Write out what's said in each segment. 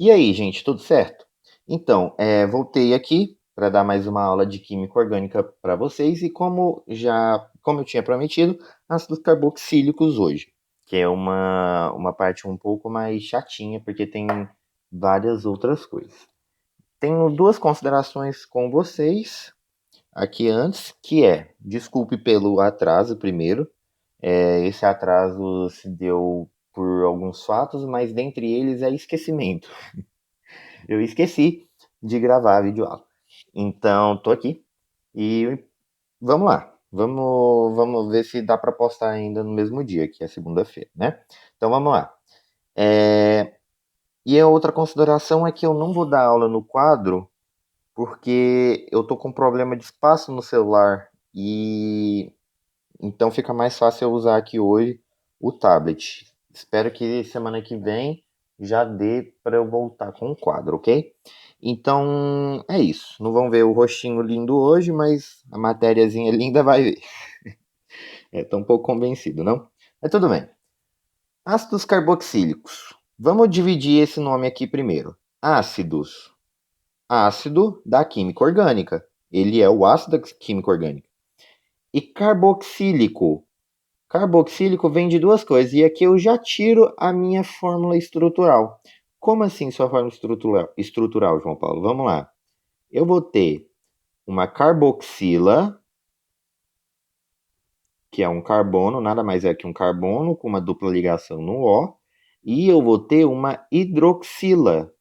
E aí, gente, tudo certo? Então, voltei aqui para dar mais uma aula de química orgânica para vocês e como eu tinha prometido, ácidos carboxílicos hoje, que é uma parte um pouco mais chatinha porque tem várias outras coisas. Tenho duas considerações com vocês aqui antes, que desculpe pelo atraso primeiro. Esse atraso se deu por alguns fatos, mas dentre eles é esquecimento. Eu esqueci de gravar a videoaula. Então, tô aqui e vamos lá. Vamos ver se dá para postar ainda no mesmo dia, que é segunda-feira, né? Então, vamos lá. E a outra consideração é que eu não vou dar aula no quadro porque eu tô com problema de espaço no celular e então fica mais fácil eu usar aqui hoje o tablet. Espero que semana que vem já dê para eu voltar com o quadro, ok? Então é isso. Não vão ver o rostinho lindo hoje, mas a matériazinha linda vai ver. Tô um pouco convencido, não? Mas tudo bem. Ácidos carboxílicos. Vamos dividir esse nome aqui primeiro. Ácidos. Ácido da química orgânica. Ele é o ácido da química orgânica. E carboxílico. Carboxílico vem de duas coisas, e aqui eu já tiro a minha fórmula estrutural. Como assim sua fórmula estrutural, João Paulo? Vamos lá. Eu vou ter uma carboxila, que é um carbono, nada mais é que um carbono com uma dupla ligação no O, e eu vou ter uma hidroxila.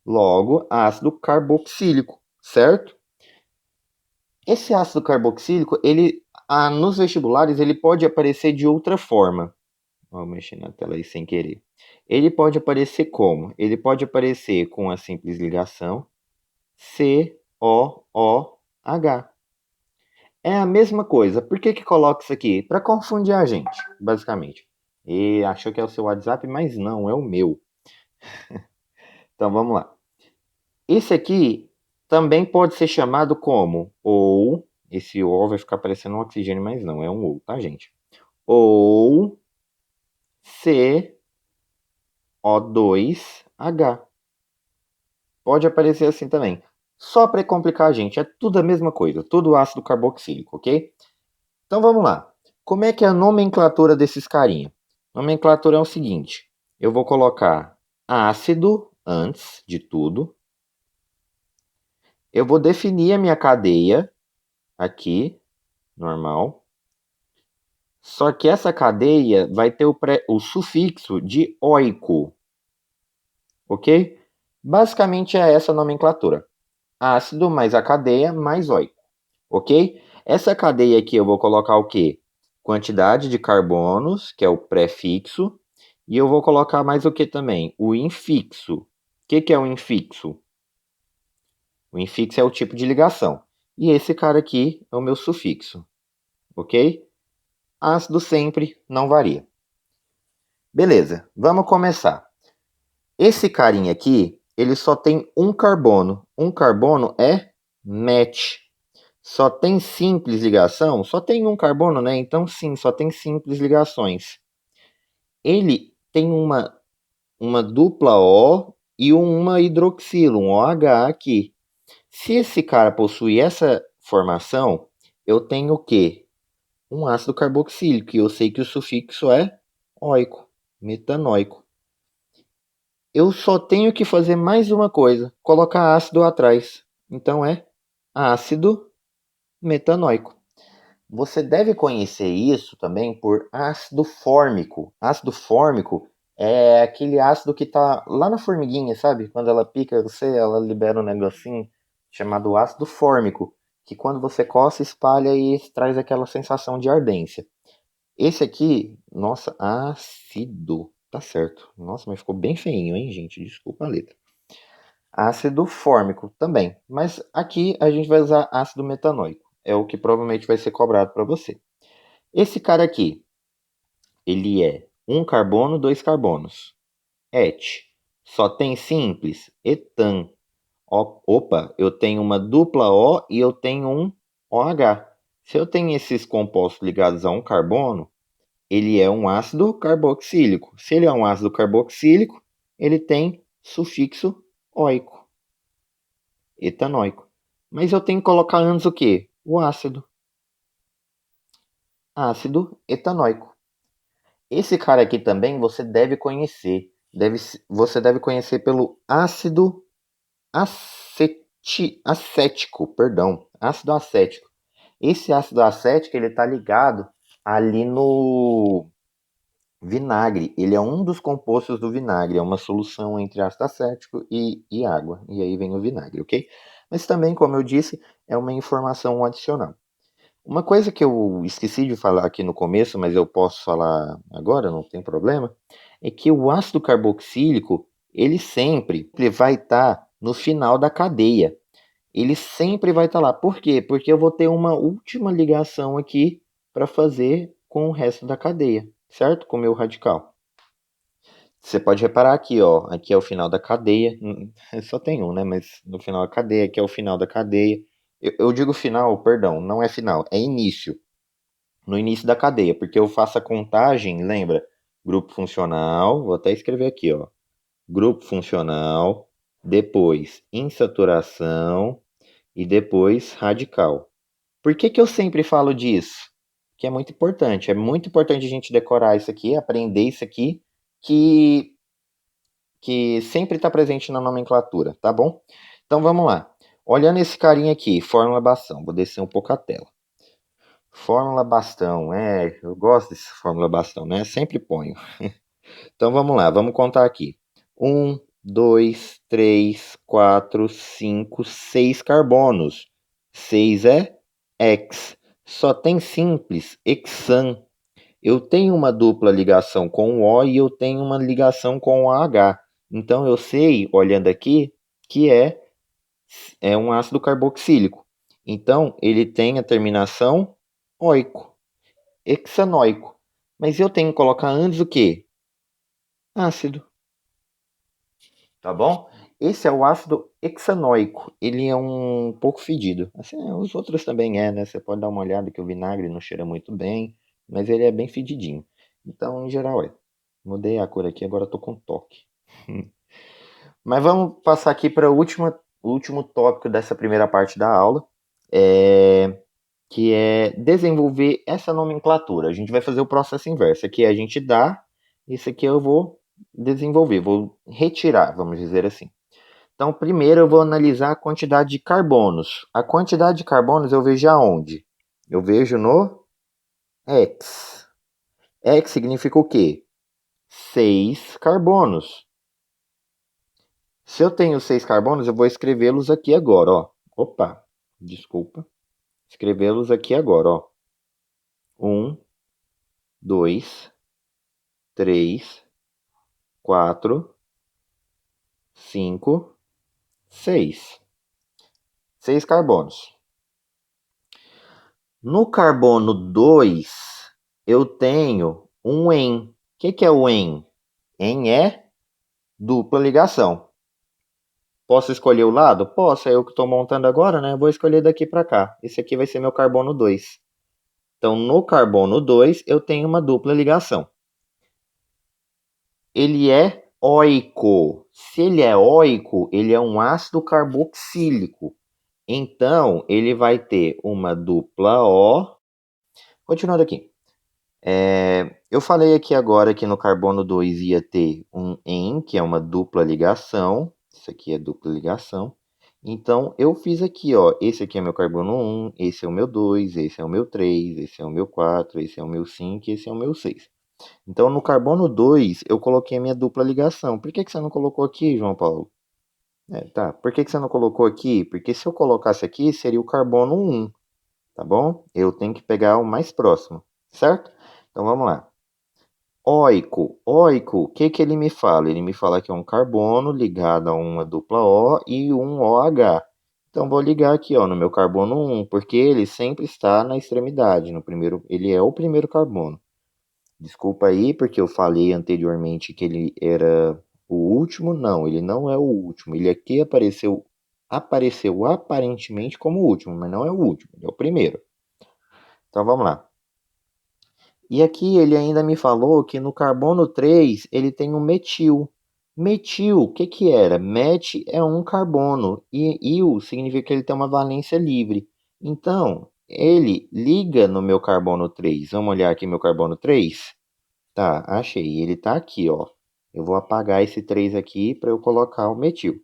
Logo, ácido carboxílico, certo? Esse ácido carboxílico, nos vestibulares, ele pode aparecer de outra forma. Vou mexer na tela aí sem querer. Ele pode aparecer como? Ele pode aparecer com a simples ligação COOH. É a mesma coisa. Por que coloca isso aqui? Para confundir a gente, basicamente. E achou que é o seu WhatsApp, mas não, é o meu. Então vamos lá. Esse aqui também pode ser chamado como ou, esse O vai ficar parecendo um oxigênio, mas não, é um ou, tá, gente? Ou CO2H. Pode aparecer assim também. Só para complicar a gente, é tudo a mesma coisa, tudo ácido carboxílico, ok? Então vamos lá. Como é que é a nomenclatura desses carinha? A nomenclatura é o seguinte: eu vou colocar ácido antes de tudo. Eu vou definir a minha cadeia aqui, normal. Só que essa cadeia vai ter o sufixo de oico, ok? Basicamente é essa a nomenclatura. Ácido mais a cadeia mais oico, ok? Essa cadeia aqui eu vou colocar o quê? Quantidade de carbonos, que é o prefixo, e eu vou colocar mais o que também? O infixo. O que é o infixo? O infixo é o tipo de ligação. E esse cara aqui é o meu sufixo, ok? Ácido sempre não varia. Beleza, vamos começar. Esse carinha aqui, ele só tem um carbono. Um carbono é match. Só tem simples ligação? Só tem um carbono, né? Então, sim, só tem simples ligações. Ele tem uma dupla O e uma hidroxila, um OH aqui. Se esse cara possui essa formação, eu tenho o quê? Um ácido carboxílico, e eu sei que o sufixo é oico, metanoico. Eu só tenho que fazer mais uma coisa, colocar ácido atrás. Então é ácido metanoico. Você deve conhecer isso também por ácido fórmico. Ácido fórmico é aquele ácido que está lá na formiguinha, sabe? Quando ela pica você, ela libera um negocinho chamado ácido fórmico, que quando você coça, espalha e traz aquela sensação de ardência. Esse aqui, nossa, ácido, tá certo. Nossa, mas ficou bem feinho, hein, gente? Desculpa a letra. Ácido fórmico também, mas aqui a gente vai usar ácido metanoico. É o que provavelmente vai ser cobrado para você. Esse cara aqui, ele é um carbono, dois carbonos. Et. Só tem simples? Etan. Opa, eu tenho uma dupla O e eu tenho um OH. Se eu tenho esses compostos ligados a um carbono, Ele é um ácido carboxílico. Se ele é um ácido carboxílico, ele tem sufixo oico, etanoico. Mas eu tenho que colocar antes o quê? O ácido. Ácido etanoico. Esse cara aqui também você deve conhecer. Você deve conhecer pelo ácido acético, perdão, ácido acético. Esse ácido acético ele está ligado ali no vinagre. Ele é um dos compostos do vinagre, é uma solução entre ácido acético e água. E aí vem o vinagre, ok? Mas também, como eu disse, é uma informação adicional. Uma coisa que eu esqueci de falar aqui no começo, mas eu posso falar agora, não tem problema, é que o ácido carboxílico, ele sempre vai estar no final da cadeia. Ele sempre vai estar lá. Por quê? Porque eu vou ter uma última ligação aqui para fazer com o resto da cadeia, certo? Com o meu radical. Você pode reparar aqui, ó, aqui é o final da cadeia, só tem um, né? Mas no final da cadeia, aqui é o final da cadeia. Eu digo final, perdão, não é final, é início. No início da cadeia, porque eu faço a contagem, lembra? Grupo funcional, vou até escrever aqui, ó. Grupo funcional, depois insaturação e depois radical. Por que que eu sempre falo disso? Que é muito importante. É muito importante a gente decorar isso aqui, aprender isso aqui, que, que sempre está presente na nomenclatura, tá bom? Então vamos lá. Olhando esse carinha aqui, fórmula Bastão. Vou descer um pouco a tela. Fórmula Bastão, eu gosto desse Fórmula Bastão, né? Sempre ponho. Então vamos lá, vamos contar aqui. 1, 2, 3, 4, 5, 6 carbonos. 6 é X. Só tem simples, hexan. Eu tenho uma dupla ligação com o O e eu tenho uma ligação com o H. Então eu sei, olhando aqui, que é um ácido carboxílico. Então ele tem a terminação oico, hexanoico. Mas eu tenho que colocar antes o quê? Ácido. Tá bom? Esse é o ácido hexanoico. Ele é um pouco fedido. Assim, os outros também né? Você pode dar uma olhada que o vinagre não cheira muito bem, mas ele é bem fedidinho. Então, em geral, mudei a cor aqui, agora tô com toque. Mas vamos passar aqui para o último tópico dessa primeira parte da aula, que é desenvolver essa nomenclatura. A gente vai fazer o processo inverso. Aqui a gente dá, isso aqui eu vou desenvolver, vou retirar, vamos dizer assim. Então, primeiro eu vou analisar a quantidade de carbonos. A quantidade de carbonos eu vejo aonde? Eu vejo no X. X significa o quê? 6 carbonos. Se eu tenho 6 carbonos, eu vou escrevê-los aqui agora, ó. Opa, desculpa. Escrevê-los aqui agora, ó. 1, 2, 3, 4, 5, 6. 6 carbonos. No carbono 2, eu tenho um EN. O que é o EN? EN é dupla ligação. Posso escolher o lado? Posso, é eu que estou montando agora, né? Vou escolher daqui para cá. Esse aqui vai ser meu carbono 2. Então, no carbono 2, eu tenho uma dupla ligação. Ele é oico. Se ele é oico, ele é um ácido carboxílico. Então, ele vai ter uma dupla O. Continuando aqui. Eu falei aqui agora que no carbono 2 ia ter um EN, que é uma dupla ligação. Isso aqui é dupla ligação. Então, eu fiz aqui, ó. Esse aqui é meu carbono 1, esse é o meu 2, esse é o meu 3, esse é o meu 4, esse é o meu 5 e esse é o meu 6. Então, no carbono 2, eu coloquei a minha dupla ligação. Por que você não colocou aqui, João Paulo? Tá. Por que você não colocou aqui? Porque se eu colocasse aqui, seria o carbono 1, tá bom? Eu tenho que pegar o mais próximo, certo? Então, vamos lá. Oico. Oico, o que que ele me fala? Ele me fala que é um carbono ligado a uma dupla O e um OH. Então, vou ligar aqui, ó, no meu carbono 1, porque ele sempre está na extremidade, no primeiro, ele é o primeiro carbono. Desculpa aí, porque eu falei anteriormente que ele era o último. Não, ele não é o último. Ele aqui apareceu aparentemente como o último, mas não é o último, ele é o primeiro. Então, vamos lá. E aqui ele ainda me falou que no carbono 3 ele tem um metil. Metil, o que que era? Met é um carbono e il significa que ele tem uma valência livre. Então, ele liga no meu carbono 3. Vamos olhar aqui meu carbono 3? Tá, achei. Ele tá aqui, ó. Eu vou apagar esse 3 aqui para eu colocar o metil.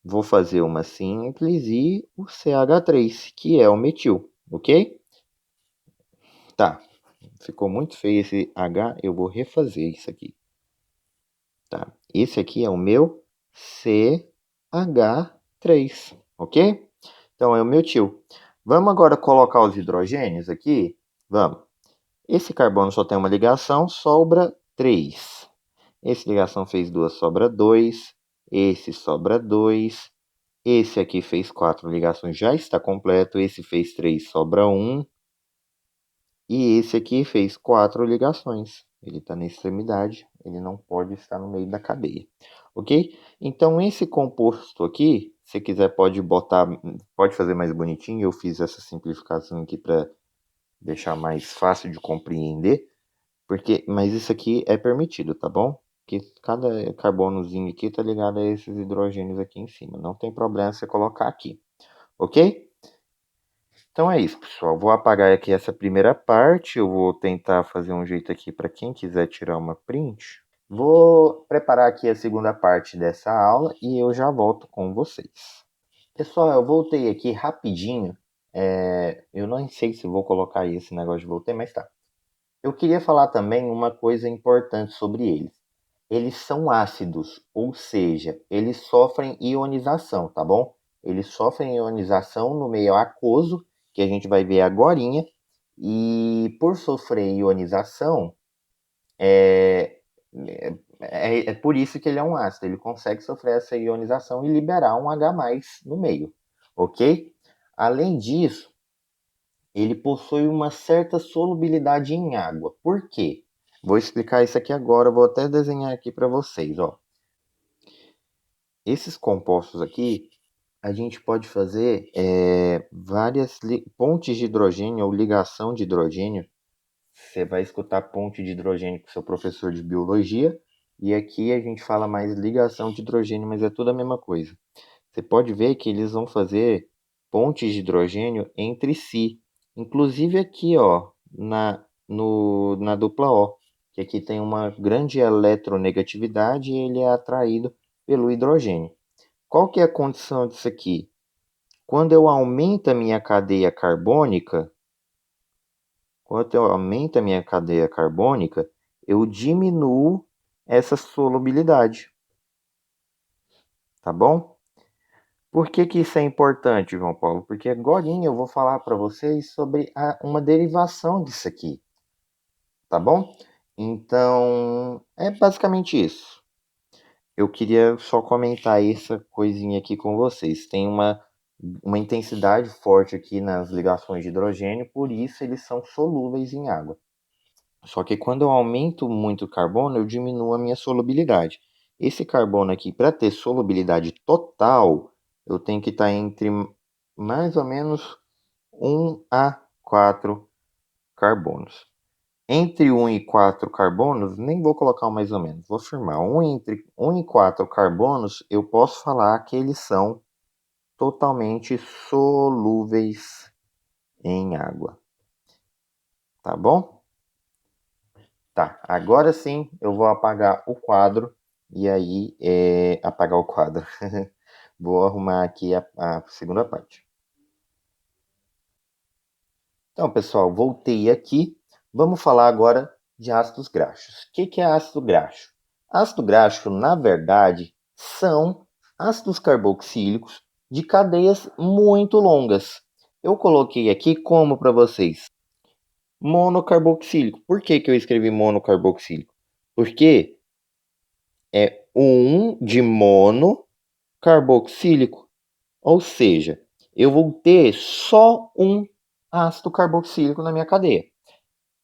Vou fazer uma simples e o CH3, que é o metil, ok? Tá, ficou muito feio esse H, eu vou refazer isso aqui. Tá, esse aqui é o meu CH3, ok? Então é o meu tio. Vamos agora colocar os hidrogênios aqui? Vamos. Esse carbono só tem uma ligação, sobra 3. Esse ligação fez 2, sobra 2. Esse sobra 2. Esse aqui fez 4 ligações, já está completo. Esse fez 3, sobra 1. E esse aqui fez 4 ligações. Ele está na extremidade, ele não pode estar no meio da cadeia. Ok? Então, esse composto aqui, se quiser pode botar, pode fazer mais bonitinho. Eu fiz essa simplificação aqui para deixar mais fácil de compreender. Mas isso aqui é permitido, tá bom? Que cada carbonozinho aqui tá ligado a esses hidrogênios aqui em cima. Não tem problema você colocar aqui, ok? Então é isso, pessoal. Vou apagar aqui essa primeira parte. Eu vou tentar fazer um jeito aqui para quem quiser tirar uma print. Vou preparar aqui a segunda parte dessa aula e eu já volto com vocês. Pessoal, eu voltei aqui rapidinho. Eu não sei se vou colocar aí esse negócio de voltei, mas tá. Eu queria falar também uma coisa importante sobre eles. Eles são ácidos, ou seja, eles sofrem ionização, tá bom? Eles sofrem ionização no meio aquoso, que a gente vai ver agorinha, e por sofrer ionização, é por isso que ele é um ácido. Ele consegue sofrer essa ionização e liberar um H+ no meio, ok? Além disso, ele possui uma certa solubilidade em água. Por quê? Vou explicar isso aqui agora, vou até desenhar aqui para vocês, ó. Esses compostos aqui, a gente pode fazer várias pontes de hidrogênio ou ligação de hidrogênio. Você vai escutar ponte de hidrogênio com seu professor de biologia, e aqui a gente fala mais ligação de hidrogênio, mas é tudo a mesma coisa. Você pode ver que eles vão fazer pontes de hidrogênio entre si. Inclusive aqui, ó, na dupla O, que aqui tem uma grande eletronegatividade e ele é atraído pelo hidrogênio. Qual que é a condição disso aqui? Quando eu aumento a minha cadeia carbônica, eu diminuo essa solubilidade, tá bom? Por que que isso é importante, João Paulo? Porque agora eu vou falar para vocês sobre uma derivação disso aqui, tá bom? Então, é basicamente isso. Eu queria só comentar essa coisinha aqui com vocês. Tem uma intensidade forte aqui nas ligações de hidrogênio, por isso eles são solúveis em água. Só que quando eu aumento muito o carbono, eu diminuo a minha solubilidade. Esse carbono aqui, para ter solubilidade total, eu tenho que estar entre mais ou menos 1 a 4 carbonos. Entre 1 e 4 carbonos, nem vou colocar o mais ou menos, vou afirmar. Entre 1 e 4 carbonos, eu posso falar que eles são totalmente solúveis em água. Tá bom? Tá, agora sim eu vou apagar o quadro e aí apagar o quadro. Vou arrumar aqui a segunda parte. Então, pessoal, voltei aqui. Vamos falar agora de ácidos graxos. O que é ácido graxo? Ácido graxo, na verdade, são ácidos carboxílicos de cadeias muito longas. Eu coloquei aqui como para vocês monocarboxílico. Por que eu escrevi monocarboxílico? Porque é um de mono carboxílico. Ou seja, eu vou ter só um ácido carboxílico na minha cadeia.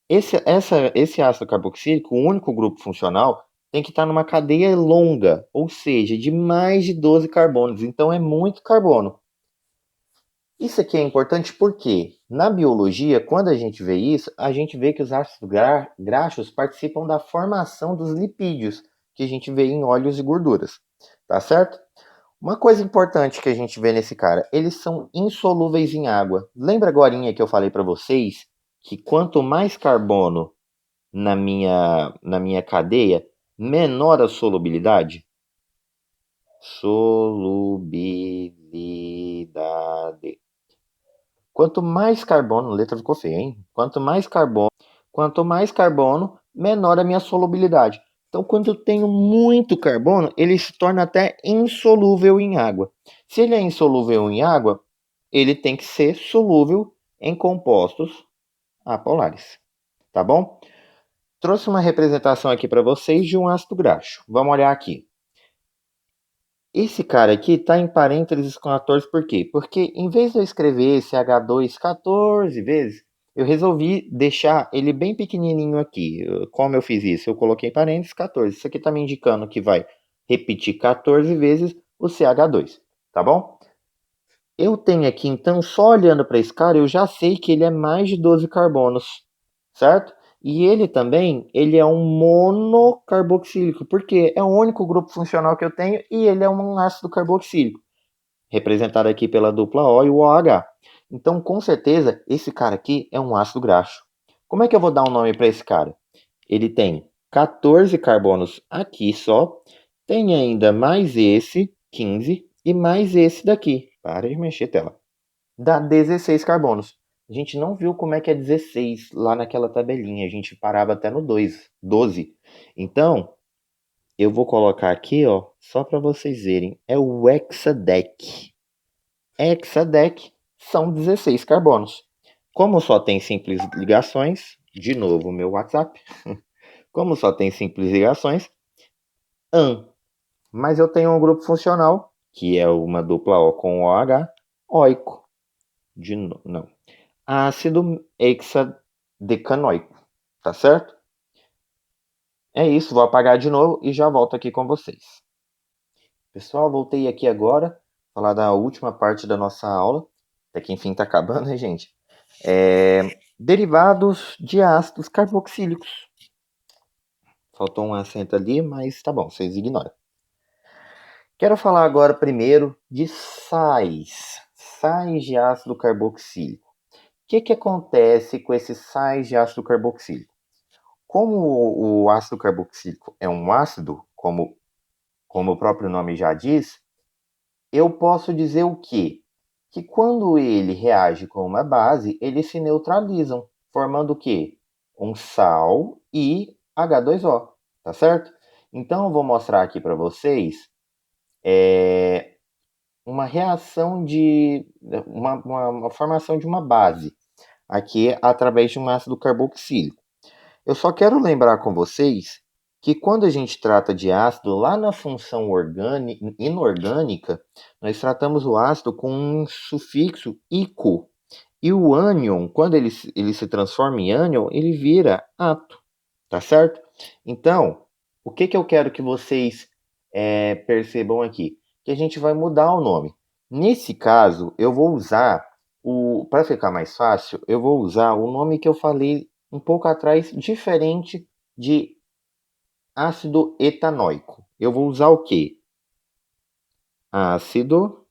Esse ácido carboxílico, o único grupo funcional, tem que estar numa cadeia longa, ou seja, de mais de 12 carbonos. Então é muito carbono. Isso aqui é importante por quê? Na biologia, quando a gente vê isso, a gente vê que os ácidos graxos participam da formação dos lipídios, que a gente vê em óleos e gorduras, tá certo? Uma coisa importante que a gente vê nesse cara, eles são insolúveis em água. Lembra agorinha que eu falei para vocês que quanto mais carbono na minha cadeia, menor a solubilidade? Solubilidade. Quanto mais carbono, a letra ficou feia, hein? Quanto mais carbono, menor a minha solubilidade. Então, quando eu tenho muito carbono, ele se torna até insolúvel em água. Se ele é insolúvel em água, ele tem que ser solúvel em compostos apolares, tá bom? Trouxe uma representação aqui para vocês de um ácido graxo. Vamos olhar aqui. Esse cara aqui está em parênteses com 14 por quê? Porque em vez de eu escrever esse H2 14 vezes, eu resolvi deixar ele bem pequenininho aqui. Como eu fiz isso? Eu coloquei em parênteses 14. Isso aqui está me indicando que vai repetir 14 vezes o CH2, tá bom? Eu tenho aqui, então, só olhando para esse cara, eu já sei que ele é mais de 12 carbonos, certo? E ele também, ele é um monocarboxílico, porque é o único grupo funcional que eu tenho e ele é um ácido carboxílico, representado aqui pela dupla O e o OH. Então, com certeza, esse cara aqui é um ácido graxo. Como é que eu vou dar um nome para esse cara? Ele tem 14 carbonos aqui só, tem ainda mais esse, 15, e mais esse daqui. Para de mexer, tela. Dá 16 carbonos. A gente não viu como é que é 16 lá naquela tabelinha. A gente parava até no 12. Então, eu vou colocar aqui, ó, só para vocês verem. É o hexadec. Hexadec são 16 carbonos. Como só tem simples ligações, de novo meu WhatsApp. Como só tem simples ligações, AN. Mas eu tenho um grupo funcional, que é uma dupla O com OH, oico. Não. Ácido hexadecanoico, tá certo? É isso, vou apagar de novo e já volto aqui com vocês. Pessoal, voltei aqui agora, falar da última parte da nossa aula, até que enfim tá acabando, né, gente? Derivados de ácidos carboxílicos. Faltou um acento ali, mas tá bom, vocês ignoram. Quero falar agora primeiro de sais de ácido carboxílico. O que acontece com esses sais de ácido carboxílico? Como o ácido carboxílico é um ácido, como o próprio nome já diz, eu posso dizer o quê? Que quando ele reage com uma base, eles se neutralizam, formando o quê? Um sal e H2O, tá certo? Então eu vou mostrar aqui para vocês uma reação de uma formação de uma base aqui através de um ácido carboxílico. Eu só quero lembrar com vocês que quando a gente trata de ácido, lá na função inorgânica, nós tratamos o ácido com um sufixo ico. E o ânion, quando ele se transforma em ânion, ele vira ato, tá certo? Então, o que eu quero que vocês percebam aqui? Que a gente vai mudar o nome. Nesse caso, eu vou usar, para ficar mais fácil, eu vou usar o nome que eu falei um pouco atrás, diferente de ácido etanóico. Eu vou usar o quê? Ácido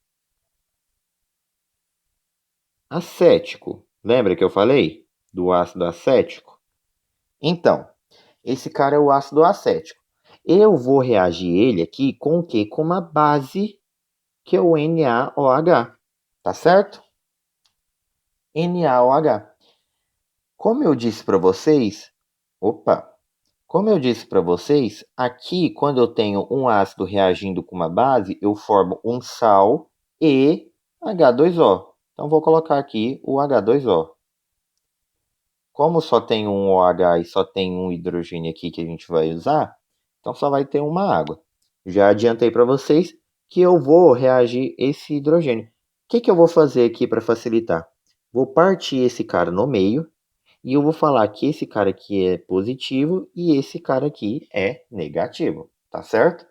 acético. Lembra que eu falei do ácido acético? Então, esse cara é o ácido acético. Eu vou reagir ele aqui com o quê? Com uma base que é o NaOH. Tá certo? NaOH. Como eu disse para vocês, como eu disse para vocês, aqui quando eu tenho um ácido reagindo com uma base, eu formo um sal e H2O. Então vou colocar aqui o H2O. Como só tem um OH e só tem um hidrogênio aqui que a gente vai usar, então só vai ter uma água. Já adiantei para vocês que eu vou reagir esse hidrogênio. O que eu vou fazer aqui para facilitar? Vou partir esse cara no meio e eu vou falar que esse cara aqui é positivo e esse cara aqui é negativo, tá certo?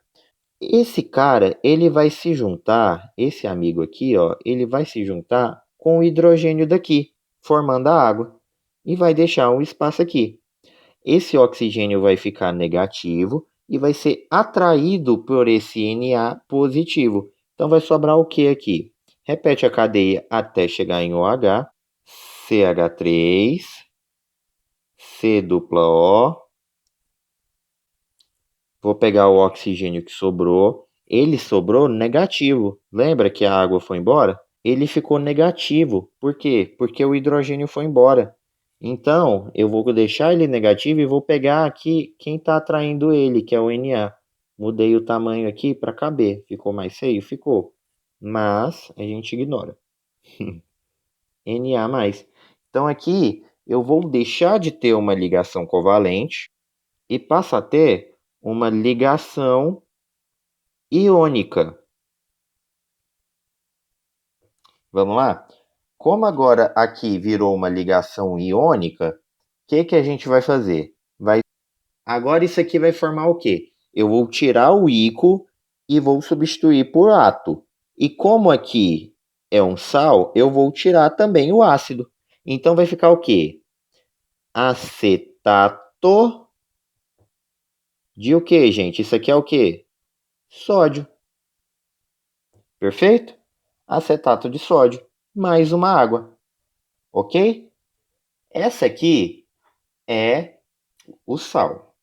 Esse cara, ele vai se juntar, esse amigo aqui, ó, ele vai se juntar com o hidrogênio daqui. formando a água. E vai deixar um espaço aqui. Esse oxigênio vai ficar negativo e vai ser atraído por esse Na positivo. Então vai sobrar o que aqui? Repete a cadeia até chegar em OH, CH3, C dupla O. Vou pegar o oxigênio que sobrou. Ele sobrou negativo. Lembra que a água foi embora? Ele ficou negativo. Por quê? Porque o hidrogênio foi embora. Então, eu vou deixar ele negativo e vou pegar aqui quem está atraindo ele, que é o Na. Mudei o tamanho aqui para caber. Ficou mais feio? Ficou. Mas a gente ignora. Na+. Então aqui eu vou deixar de ter uma ligação covalente e passa a ter uma ligação iônica. Vamos lá? Como agora aqui virou uma ligação iônica, o que a gente vai fazer? Agora isso aqui vai formar o quê? Eu vou tirar o íco e vou substituir por ato. E como aqui é um sal, eu vou tirar também o ácido. Então vai ficar o quê? Acetato de o quê, gente? Isso aqui é o quê? Sódio. Perfeito? Acetato de sódio mais uma água. Ok? Essa aqui é o sal.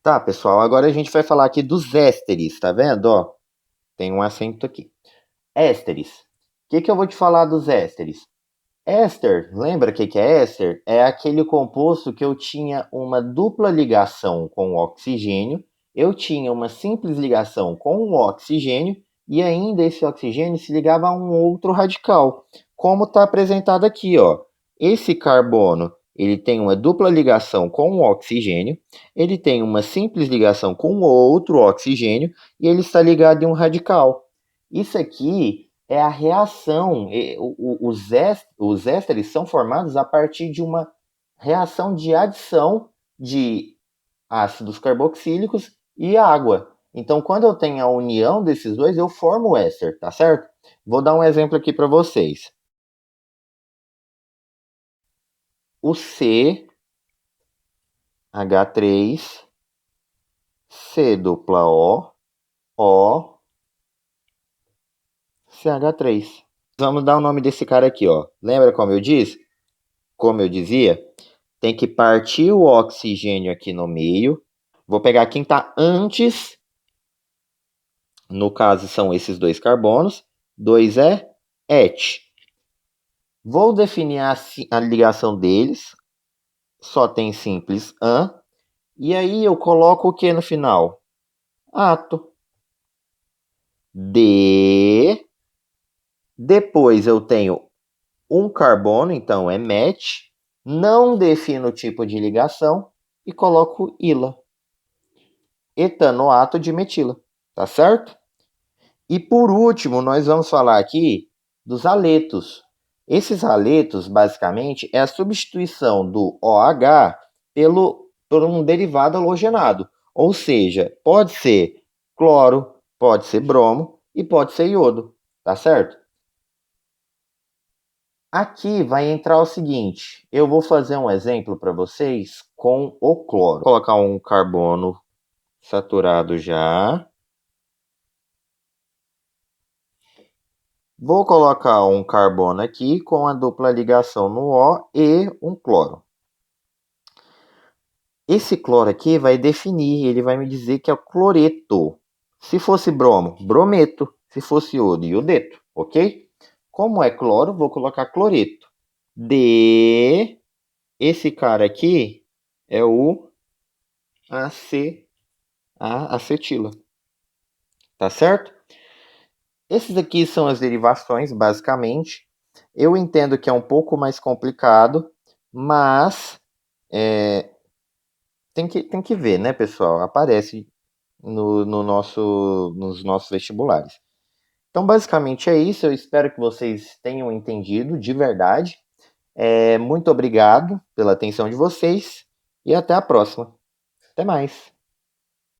Tá, pessoal? Agora a gente vai falar aqui dos ésteres, tá vendo? Ó, tem um acento aqui. Ésteres. O que eu vou te falar dos ésteres? Éster, lembra o que é éster? É aquele composto que eu tinha uma dupla ligação com o oxigênio, eu tinha uma simples ligação com o oxigênio e ainda esse oxigênio se ligava a um outro radical, como está apresentado aqui, ó. Esse carbono, ele tem uma dupla ligação com o oxigênio, ele tem uma simples ligação com outro oxigênio e ele está ligado em um radical. Isso aqui é a reação. Os ésteres são formados a partir de uma reação de adição de ácidos carboxílicos e água. Então, quando eu tenho a união desses dois, eu formo o éster, tá certo? Vou dar um exemplo aqui para vocês. O CH3, C dupla O, CH3. Vamos dar o nome desse cara aqui, ó. Lembra como eu disse? Como eu dizia, tem que partir o oxigênio aqui no meio. Vou pegar quem está antes. No caso, são esses dois carbonos. 2 é et. Vou definir a ligação deles. Só tem simples an. E aí eu coloco o que no final? Ato. De. Depois eu tenho um carbono, então é met. Não defino o tipo de ligação e coloco ila. Etanoato de metila. Tá certo? E por último, nós vamos falar aqui dos haletos. Esses haletos, basicamente, é a substituição do OH por um derivado halogenado. Ou seja, pode ser cloro, pode ser bromo e pode ser iodo. Tá certo? Aqui vai entrar o seguinte, eu vou fazer um exemplo para vocês com o cloro. Vou colocar um carbono saturado já. Vou colocar um carbono aqui com a dupla ligação no O e um cloro. Esse cloro aqui vai definir, ele vai me dizer que é o cloreto. Se fosse bromo, brometo. Se fosse iodo, iodeto, ok? Como é cloro, vou colocar cloreto. De esse cara aqui é o a acetila. Tá certo? Esses aqui são as derivações, basicamente. Eu entendo que é um pouco mais complicado, mas tem que ver, né, pessoal? Aparece nos nossos vestibulares. Então, basicamente é isso. Eu espero que vocês tenham entendido de verdade. Muito obrigado pela atenção de vocês e até a próxima. Até mais.